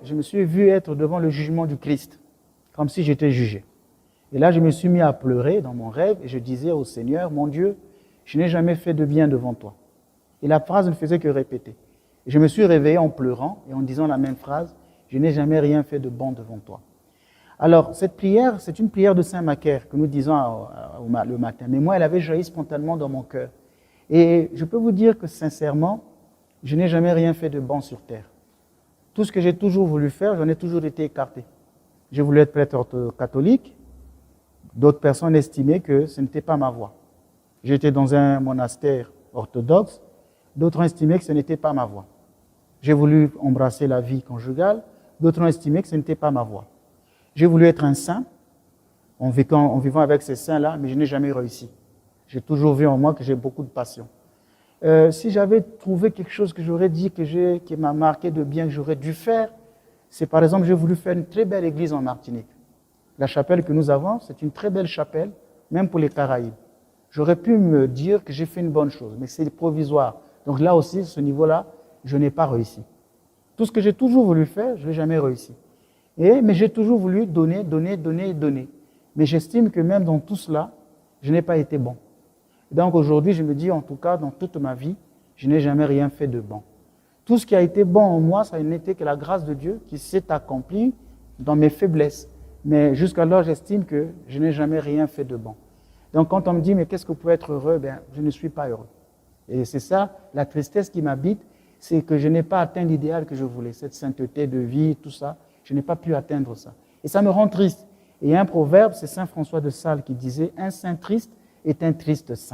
je me suis vu être devant le jugement du Christ, comme si j'étais jugé. Et là, je me suis mis à pleurer dans mon rêve et je disais au Seigneur, mon Dieu, je n'ai jamais fait de bien devant toi. Et la phrase ne faisait que répéter. Et je me suis réveillé en pleurant et en disant la même phrase, je n'ai jamais rien fait de bon devant toi. Alors, cette prière, c'est une prière de Saint Macaire que nous disons le matin. Mais moi, elle avait jailli spontanément dans mon cœur. Et je peux vous dire que sincèrement, je n'ai jamais rien fait de bon sur terre. Tout ce que j'ai toujours voulu faire, j'en ai toujours été écarté. J'ai voulu être prêtre catholique. D'autres personnes estimaient que ce n'était pas ma voie. J'étais dans un monastère orthodoxe. D'autres ont estimé que ce n'était pas ma voie. J'ai voulu embrasser la vie conjugale. D'autres ont estimé que ce n'était pas ma voie. J'ai voulu être un saint en vivant avec ces saints-là, mais je n'ai jamais réussi. J'ai toujours vu en moi que j'ai beaucoup de passion. Si j'avais trouvé quelque chose que j'aurais dit, qui m'a marqué de bien, que j'aurais dû faire, c'est par exemple, j'ai voulu faire une très belle église en Martinique. La chapelle que nous avons, c'est une très belle chapelle, même pour les Caraïbes. J'aurais pu me dire que j'ai fait une bonne chose, mais c'est provisoire. Donc là aussi, à ce niveau-là, je n'ai pas réussi. Tout ce que j'ai toujours voulu faire, je n'ai jamais réussi. Mais j'ai toujours voulu donner. Mais j'estime que même dans tout cela, je n'ai pas été bon. Donc aujourd'hui, je me dis, en tout cas, dans toute ma vie, je n'ai jamais rien fait de bon. Tout ce qui a été bon en moi, ça n'était que la grâce de Dieu qui s'est accomplie dans mes faiblesses. Mais jusqu'alors, j'estime que je n'ai jamais rien fait de bon. Donc quand on me dit, mais qu'est-ce que vous pouvez être heureux? Je ne suis pas heureux. Et c'est ça, la tristesse qui m'habite, c'est que je n'ai pas atteint l'idéal que je voulais, cette sainteté de vie, tout ça. Je n'ai pas pu atteindre ça. Et ça me rend triste. Et il y a un proverbe, c'est Saint François de Sales qui disait « Un saint triste est un triste saint ».